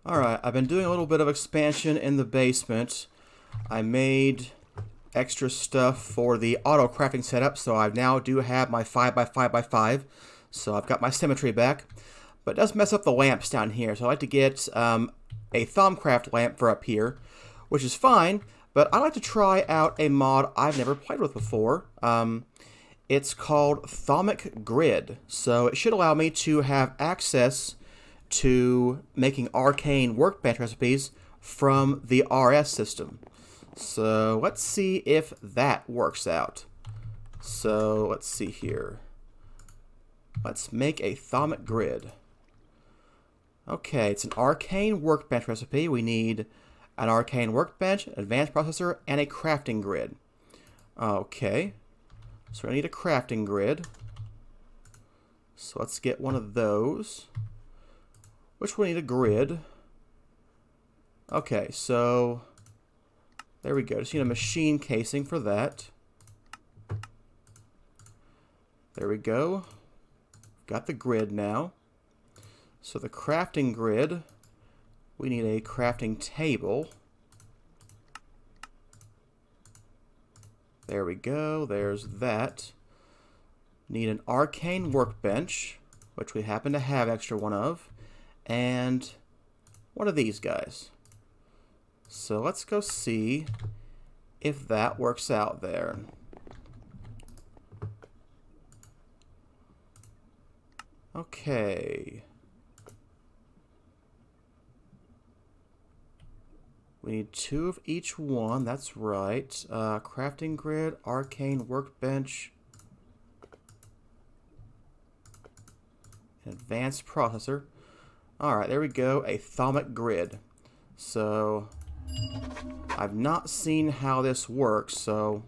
Alright, I've been doing a little bit of expansion in the basement. I made extra stuff for the auto crafting setup, so I now do have my 5x5x5. So I've got my symmetry back. But it does mess up the lamps down here, so I like to get a Thaumcraft lamp for up here, which is fine, but I like to try out a mod I've never played with before. It's called Thaumic Grid, so it should allow me to have access to making arcane workbench recipes from the RS system. So let's see if that works out. So let's see here. Let's make a Thaumic Grid. Okay, it's an arcane workbench recipe. We need an arcane workbench, advanced processor, and a crafting grid. Okay, so we're gonna need a crafting grid. So let's get one of those. Which will need a grid. Okay, so there we go. Just need a machine casing for that. There we go. Got the grid now. So the crafting grid, we need a crafting table. There we go. There's that. Need an arcane workbench, which we happen to have extra one of. And one of these guys. So let's go see if that works out there. Okay. We need two of each one, that's right. Crafting grid, arcane workbench, advanced processor. Alright, there we go, a Thaumic Grid. So, I've not seen how this works, so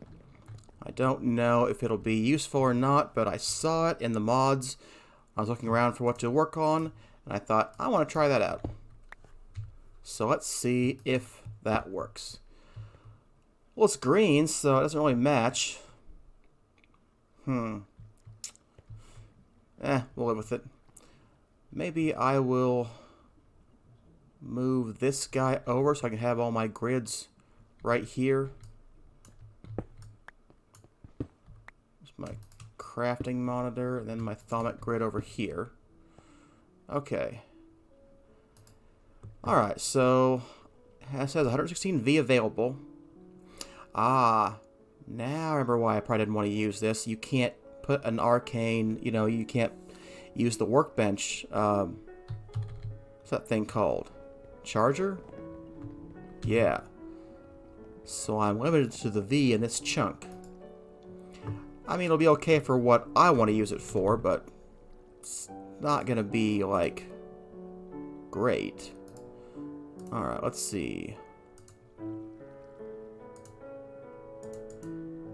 I don't know if it'll be useful or not, but I saw it in the mods. I was looking around for what to work on, and I thought, I want to try that out. So let's see if that works. Well, it's green, so it doesn't really match. We'll live with it. Maybe I will move this guy over so I can have all my grids right here. There's my crafting monitor, and then my Thaumic Grid over here. Okay. Alright, so it says 116V available. Ah, now I remember why I probably didn't want to use this. You can't put an arcane, you can't use the workbench. What's that thing called? Charger? Yeah. So I'm limited to the V in this chunk. I mean, it'll be okay for what I want to use it for, but it's not going to be, like, great. Alright, let's see.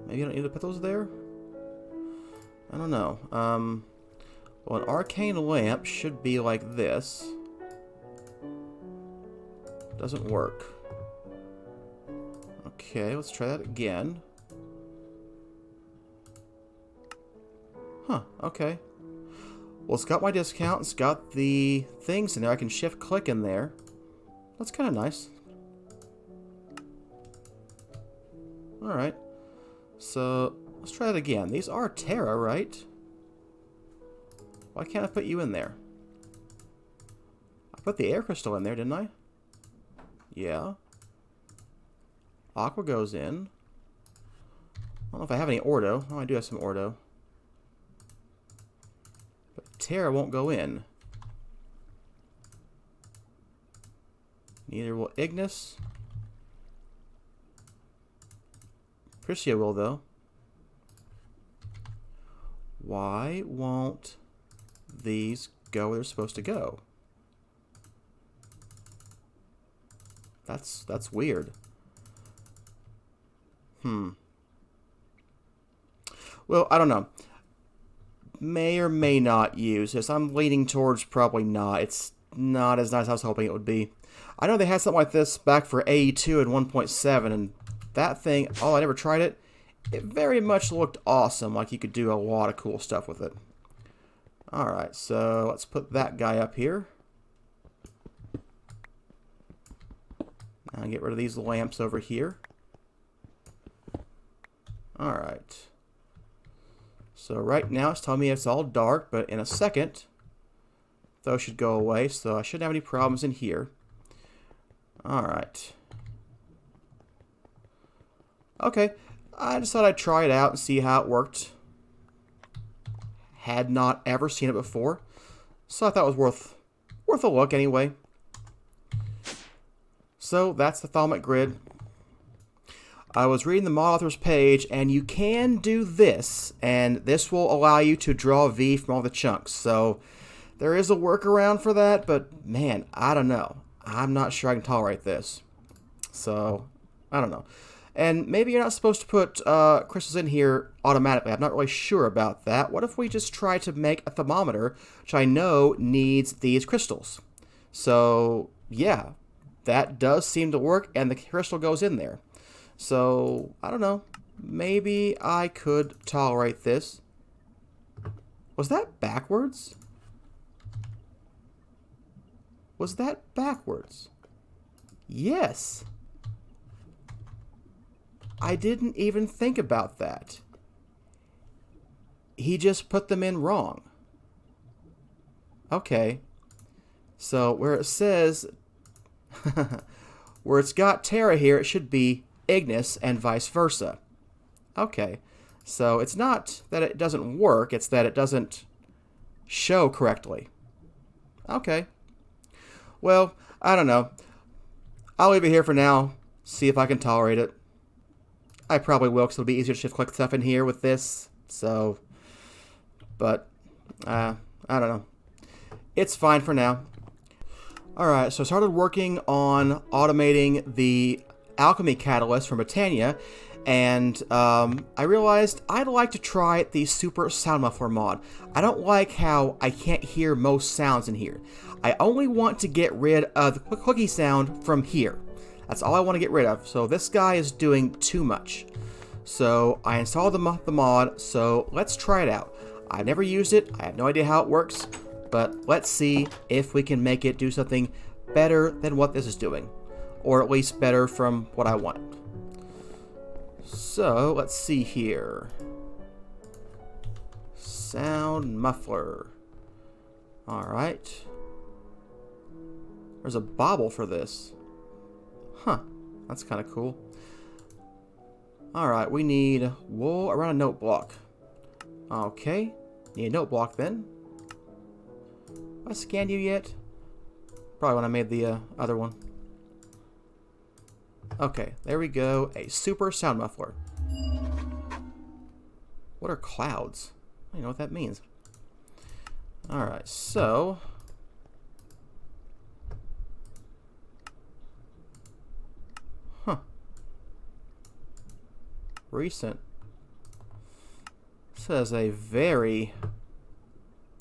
Maybe I don't need to put those there? I don't know. Well, an arcane lamp should be like this. Doesn't work. Okay, let's try that again. Huh, okay. Well, it's got my discount. It's got the things in there. I can shift click in there. That's kind of nice. Alright. So, let's try it again. These are Terra, right? Why can't I put you in there? I put the air crystal in there, didn't I? Yeah. Aqua goes in. I don't know if I have any Ordo. Oh, I do have some Ordo. But Terra won't go in. Neither will Ignis. Priscia will, though. Why won't these go where they're supposed to go? That's weird. Well, I don't know. May or may not use this. I'm leaning towards probably not. It's not as nice as I was hoping it would be. I know they had something like this back for AE2 and 1.7, and that thing, I never tried it. It very much looked awesome, like you could do a lot of cool stuff with it. Alright, so let's put that guy up here. I'll get rid of these lamps over here. Alright. So right now it's telling me it's all dark, but in a second, those should go away, so I shouldn't have any problems in here. Alright. Okay, I just thought I'd try it out and see how it worked. Had not ever seen it before, so I thought it was worth a look anyway. So that's the filament grid. I was reading the mod author's page, and you can do this, and this will allow you to draw a V from all the chunks. So there is a workaround for that, but man, I don't know. I'm not sure I can tolerate this. So, I don't know. And maybe you're not supposed to put crystals in here automatically. I'm not really sure about that. What if we just try to make a thermometer, which I know needs these crystals? So, yeah, that does seem to work, and the crystal goes in there. So, I don't know. Maybe I could tolerate this. Was that backwards? Was that backwards? Yes. I didn't even think about that. He just put them in wrong. Okay. So where it says, where it's got Terra here, it should be Ignis and vice versa. Okay. So it's not that it doesn't work, it's that it doesn't show correctly. Okay. Well, I don't know. I'll leave it here for now. See if I can tolerate it. I probably will, because it'll be easier to shift click stuff in here with this. So, but, I don't know. It's fine for now. Alright, so I started working on automating the alchemy catalyst from Britannia, and I realized I'd like to try the Super Sound Muffler mod. I don't like how I can't hear most sounds in here. I only want to get rid of the clicky sound from here. That's all I want to get rid of. So this guy is doing too much. So I installed the mod, so let's try it out. I've never used it. I have no idea how it works, but let's see if we can make it do something better than what this is doing, or at least better from what I want. So let's see here. Sound muffler. Alright. There's a bobble for this. Huh. That's kind of cool. Alright, we need wool around a note block. Okay. Need a note block then. Have I scanned you yet? Probably when I made the other one. Okay, there we go. A super sound muffler. What are clouds? I don't know what that means. Alright, so... Huh. Recent. Says a very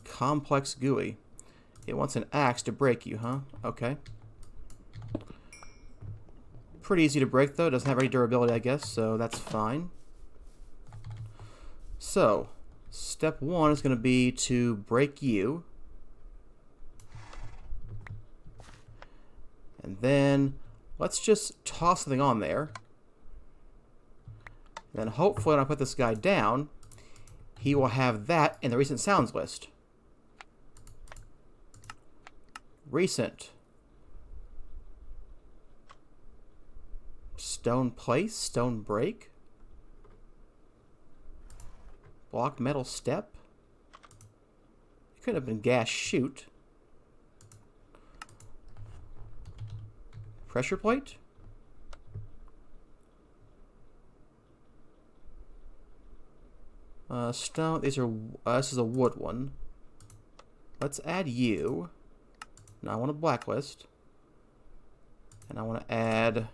complex GUI. It wants an axe to break you, huh? Okay. Pretty easy to break, though. Doesn't have any durability, I guess, so that's fine. So, step one is going to be to break you. And then, let's just toss something on there. Then hopefully when I put this guy down, he will have that in the recent sounds list. Recent. Stone place, stone break. Block metal step. It could have been gas chute. Pressure plate. Stone. These are. This is a wood one. Let's add you. Now I want a blacklist, and I want to add.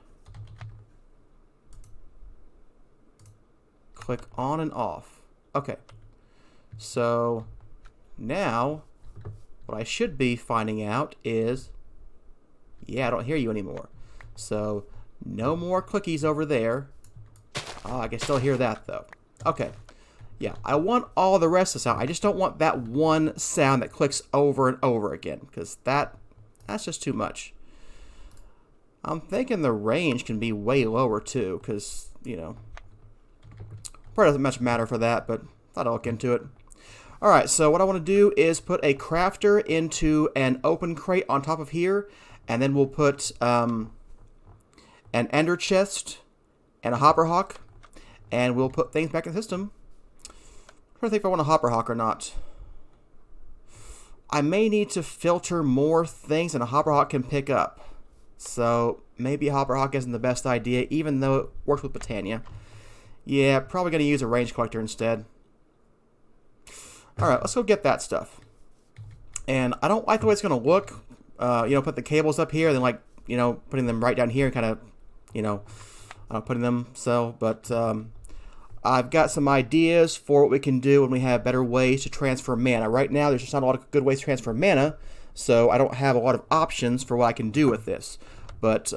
Click on and off. Okay. So now what I should be finding out is, yeah, I don't hear you anymore. So no more clickies over there. Oh, I can still hear that though. Okay. Yeah, I want all the rest of the sound. I just don't want that one sound that clicks over and over again, because that's just too much. I'm thinking the range can be way lower too, because, you know, probably doesn't much matter for that, but thought I'd look into it. Alright, so what I want to do is put a crafter into an open crate on top of here, and then we'll put an ender chest and a hopper hawk, and we'll put things back in the system. I'm trying to think if I want a hopper hawk or not. I may need to filter more things than a hopper hawk can pick up. So maybe a hopper hawk isn't the best idea, even though it works with Britannia. Yeah, probably going to use a range collector instead. Alright, let's go get that stuff. And I don't like the way it's going to look. You know, put the cables up here, then like, you know, putting them right down here and kind of, you know, putting them so. But I've got some ideas for what we can do when we have better ways to transfer mana. Right now, there's just not a lot of good ways to transfer mana, so I don't have a lot of options for what I can do with this. But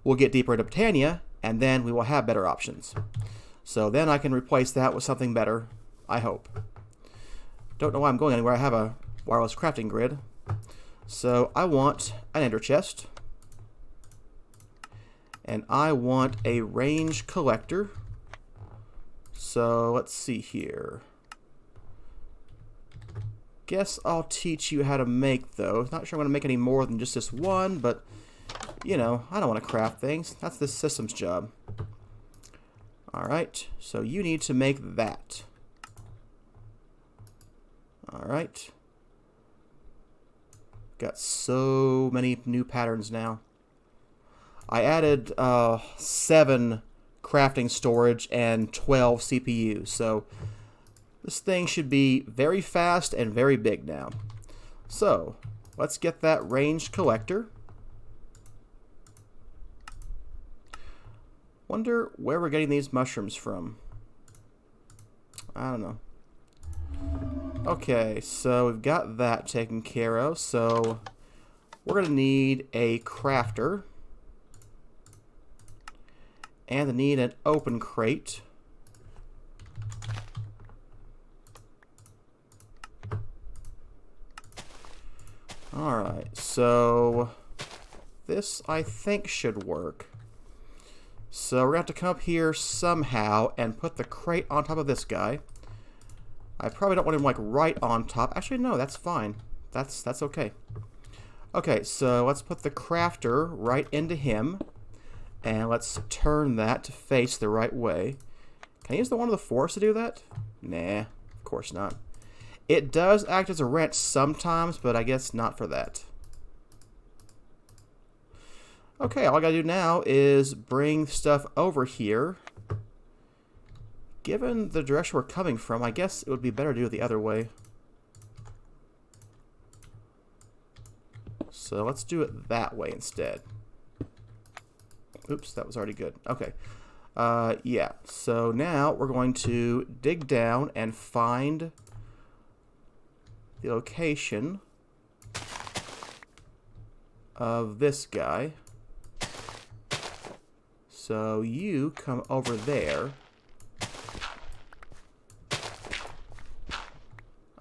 we'll get deeper into Britannia, and then we will have better options. So then I can replace that with something better, I hope. Don't know why I'm going anywhere. I have a wireless crafting grid. So I want an ender chest. And I want a range collector. So let's see here. Guess I'll teach you how to make those. Not sure I'm going to make any more than just this one, but you know, I don't want to craft things. That's the system's job. Alright, so you need to make that. Alright. Got so many new patterns now. I added 7 crafting storage and 12 CPUs, so this thing should be very fast and very big now. So let's get that ranged collector. Wonder where we're getting these mushrooms from. I don't know. Okay, so we've got that taken care of, so we're going to need a crafter. And I need an open crate. Alright, so this I think should work. So we're going to have to come up here somehow and put the crate on top of this guy. I probably don't want him like right on top. Actually, no, that's fine. That's okay. Okay, so let's put the crafter right into him. And let's turn that to face the right way. Can I use the one of the force to do that? Nah, of course not. It does act as a wrench sometimes, but I guess not for that. Okay, all I gotta do now is bring stuff over here. Given the direction we're coming from, I guess it would be better to do it the other way. So let's do it that way instead. Oops, that was already good. Okay. Yeah, so now we're going to dig down and find the location of this guy. So you come over there.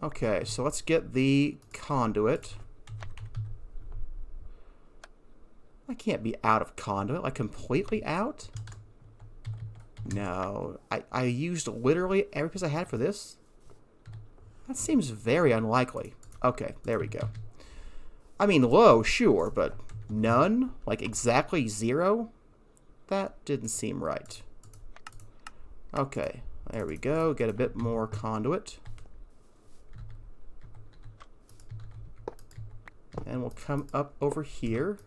Okay, so let's get the conduit. I can't be out of conduit, like completely out? No, I used literally every piece I had for this? That seems very unlikely. Okay, there we go. I mean, low, sure, but none? Like exactly 0? That didn't seem right. Okay, there we go. Get a bit more conduit. And we'll come up over here.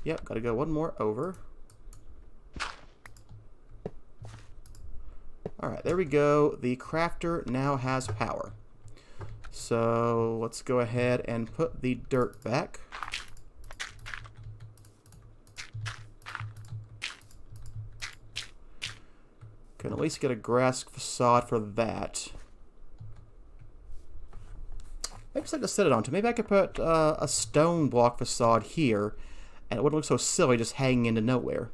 Yep, gotta go one more over. Alright, there we go. The crafter now has power. So let's go ahead and put the dirt back. Can at least get a grass facade for that. Maybe something to set it onto. Maybe I could put a stone block facade here, and it wouldn't look so silly just hanging into nowhere.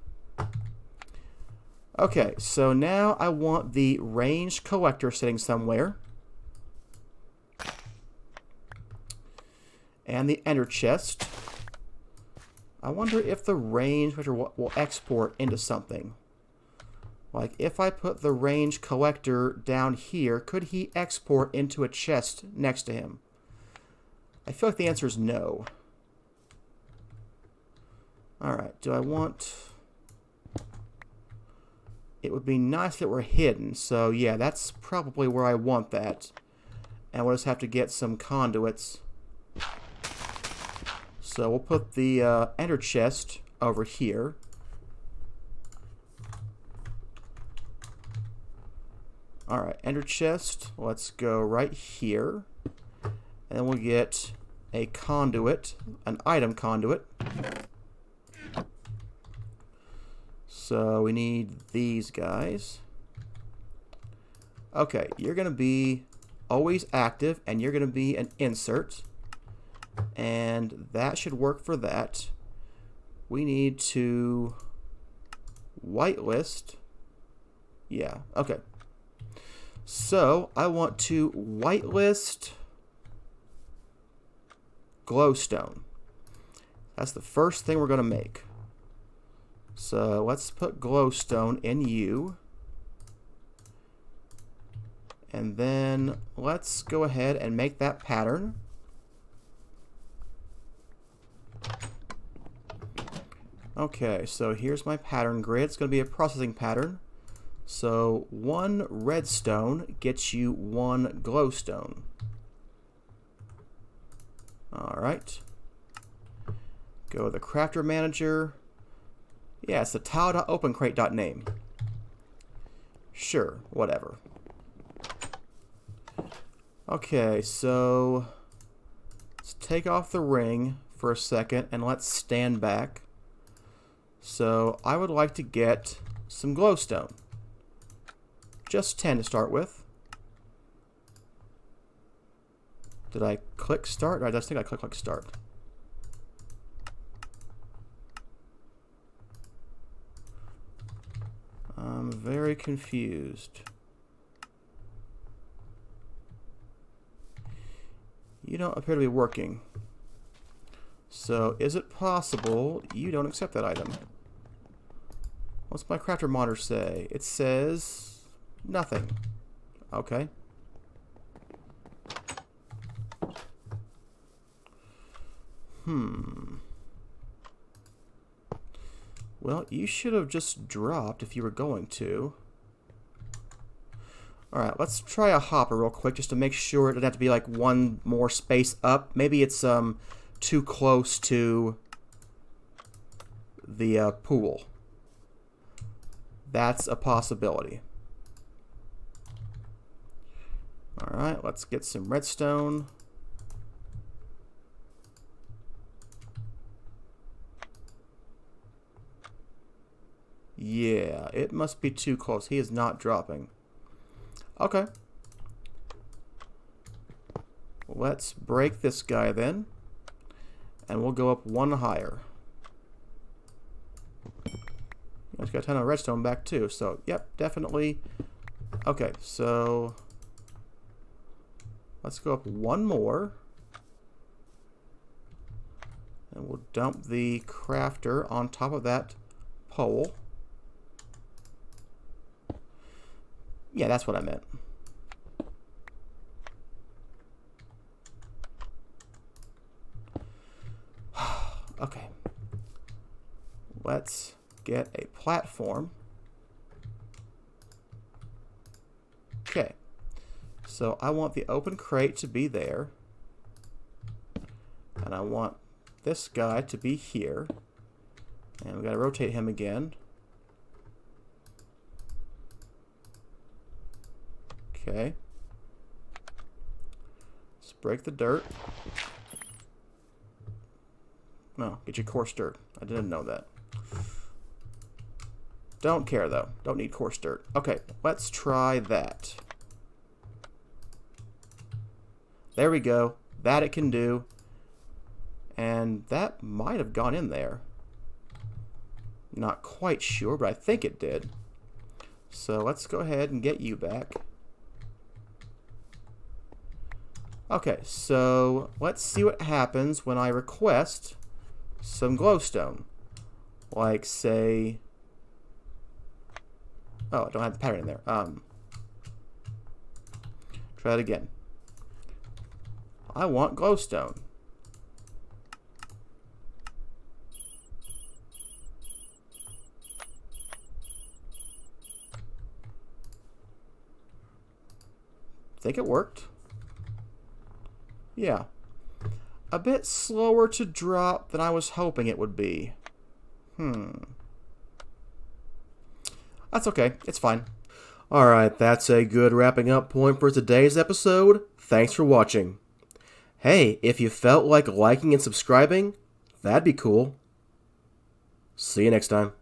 Okay, so now I want the ranged collector sitting somewhere. And the ender chest. I wonder if the range measure will export into something. Like, if I put the range collector down here, could he export into a chest next to him? I feel like the answer is no. Alright, do I want... It would be nice if it were hidden, so yeah, that's probably where I want that. And we'll just have to get some conduits. So we'll put the ender chest over here. Alright, ender chest. Let's go right here. And then we'll get a conduit, an item conduit. So we need these guys. Okay, you're going to be always active, and you're going to be an insert. And that should work for that. We need to whitelist. Yeah, okay. So I want to whitelist glowstone. That's the first thing we're going to make. So let's put glowstone in U. And then let's go ahead and make that pattern. Okay, so here's my pattern grid. It's going to be a processing pattern. So 1 redstone gets you 1 glowstone. Alright. Go to the crafter manager. Yeah, it's the tile.opencrate.name. Sure, whatever. Okay, so let's take off the ring for a second and let's stand back. So I would like to get some glowstone. Just 10 to start with. Did I click start? I just think I click start. I'm very confused. You don't appear to be working. So is it possible you don't accept that item? What's my crafter monitor say? It says nothing. Okay. Well, you should have just dropped if you were going to. Alright, let's try a hopper real quick just to make sure it doesn't have to be like one more space up. Maybe it's too close to the pool. That's a possibility. Alright, let's get some redstone. Yeah, it must be too close. He is not dropping. Okay. Let's break this guy then. And we'll go up 1 higher. Let's got a ton of redstone back too. So, yep, definitely. Okay, so let's go up 1 more. And we'll dump the crafter on top of that pole. Yeah, that's what I meant. Okay. Let's get a platform. Okay. So I want the open crate to be there. And I want this guy to be here. And we got to rotate him again. Okay. Let's break the dirt. No, get your coarse dirt. I didn't know that. Don't care though. Don't need coarse dirt. Okay, let's try that. There we go. That it can do. And that might have gone in there. Not quite sure, but I think it did. So let's go ahead and get you back. Okay, so let's see what happens when I request some glowstone. Like, say... Oh, I don't have the pattern in there. Try it again. I want glowstone. Think it worked. Yeah. A bit slower to drop than I was hoping it would be. That's okay. It's fine. Alright, that's a good wrapping up point for today's episode. Thanks for watching. Hey, if you felt like liking and subscribing, that'd be cool. See you next time.